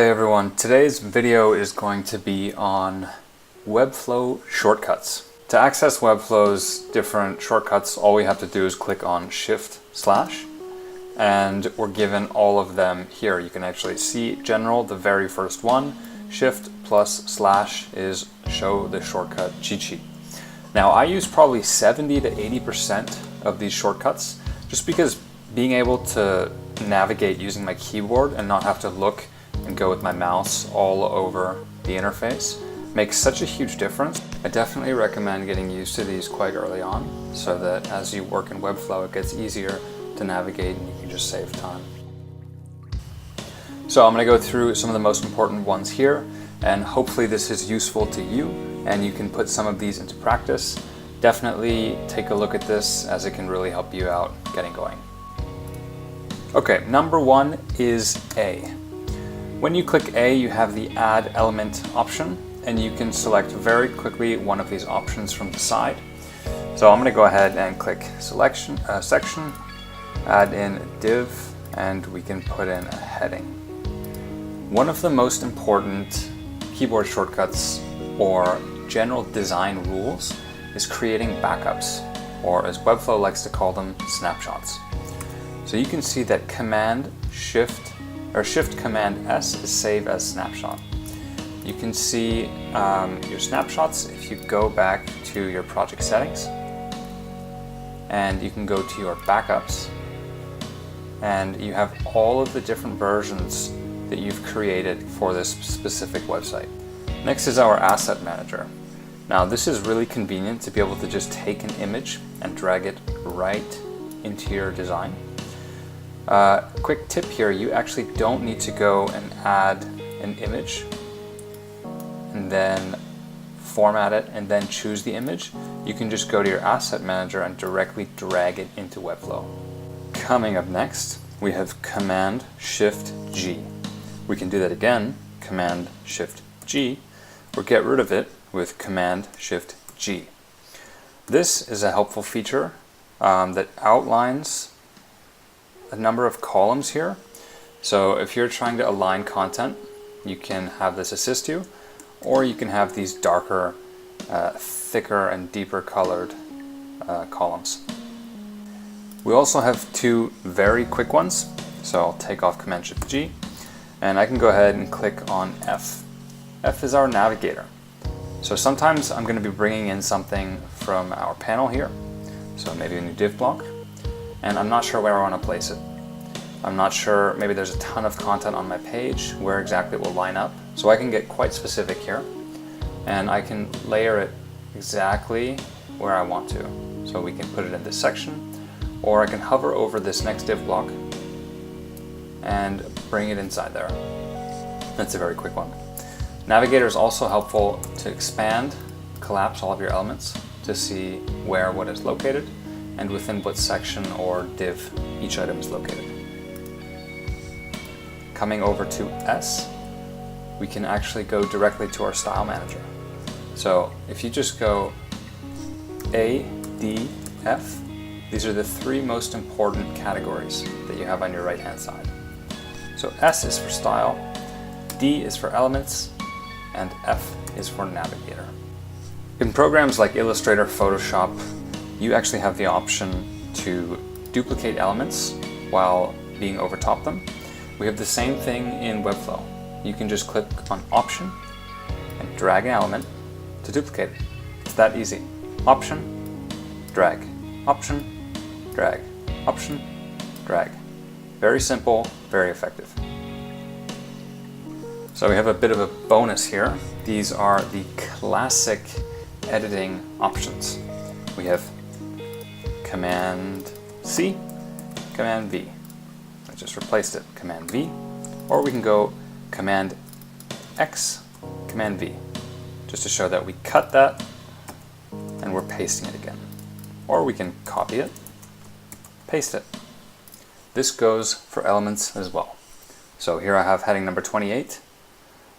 Hey everyone, today's video is going to be on Webflow shortcuts. To access Webflow's different shortcuts, all we have to do is click on Shift/, and we're given all of them here. You can actually see General, the very first one. Shift +/ is show the shortcut cheat sheet. Now I use probably 70 to 80% of these shortcuts just because being able to navigate using my keyboard and not have to look and go with my mouse all over the interface makes such a huge difference. I definitely recommend getting used to these quite early on so that as you work in Webflow it gets easier to navigate and you can just save time. So I'm going to go through some of the most important ones here, and hopefully this is useful to you and you can put some of these into practice. Definitely take a look at this as it can really help you out getting going. Okay, number one is A. When you click A, you have the Add Element option, and you can select very quickly one of these options from the side. So I'm going to go ahead and click Section, add in a div, and we can put in a heading. One of the most important keyboard shortcuts or general design rules is creating backups, or as Webflow likes to call them, snapshots. So you can see that Shift-Command-S is save as snapshot. You can see your snapshots if you go back to your project settings, and you can go to your backups, and you have all of the different versions that you've created for this specific website. Next is our asset manager. Now this is really convenient to be able to just take an image and drag it right into your design. Quick tip here, you actually don't need to go and add an image and then format it and then choose the image. You can just go to your asset manager and directly drag it into Webflow. Coming up next, we have Command-Shift-G. We can do that again, Command-Shift-G, or get rid of it with Command-Shift-G. This is a helpful feature that outlines a number of columns here. So if you're trying to align content, you can have this assist you, or you can have these darker, thicker and deeper colored columns. We also have two very quick ones. So I'll take off Command-Shift-G and I can go ahead and click on F. F is our navigator. So sometimes I'm going to be bringing in something from our panel here. So maybe a new div block, and I'm not sure where I want to place it. I'm not sure, maybe there's a ton of content on my page, where exactly it will line up. So I can get quite specific here, and I can layer it exactly where I want to. So we can put it in this section, or I can hover over this next div block and bring it inside there. That's a very quick one. Navigator is also helpful to expand, collapse all of your elements to see where what is located and within what section or div each item is located. Coming over to S, we can actually go directly to our style manager. So if you just go A, D, F, these are the three most important categories that you have on your right hand side. So S is for style, D is for elements, and F is for navigator. In programs like Illustrator, Photoshop, you actually have the option to duplicate elements while being overtop them. We have the same thing in Webflow. You can just click on Option and drag an element to duplicate it. It's that easy. Option, drag, Option, drag, Option, drag. Very simple, very effective. So we have a bit of a bonus here. These are the classic editing options. We have Command-C, Command-V. I just replaced it, Command-V. Or we can go Command-X, Command-V, just to show that we cut that and we're pasting it again. Or we can copy it, paste it. This goes for elements as well. So here I have heading number 28.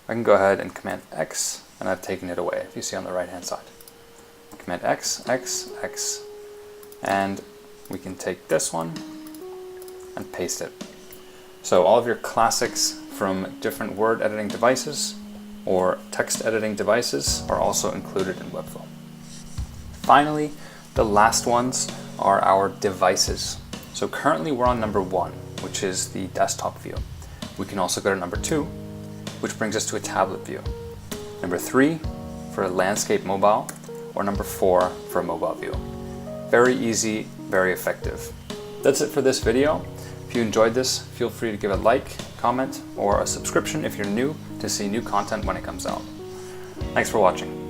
I can go ahead and Command-X, and I've taken it away, if you see on the right hand side. Command-X, X, X, and we can take this one and paste it. So all of your classics from different word editing devices or text editing devices are also included in Webflow. Finally, the last ones are our devices. So currently we're on number 1, which is the desktop view. We can also go to number 2, which brings us to a tablet view. Number 3 for a landscape mobile, or number 4 for a mobile view. Very easy, very effective. That's it for this video. If you enjoyed this, feel free to give a like, comment, or a subscription if you're new to see new content when it comes out. Thanks for watching.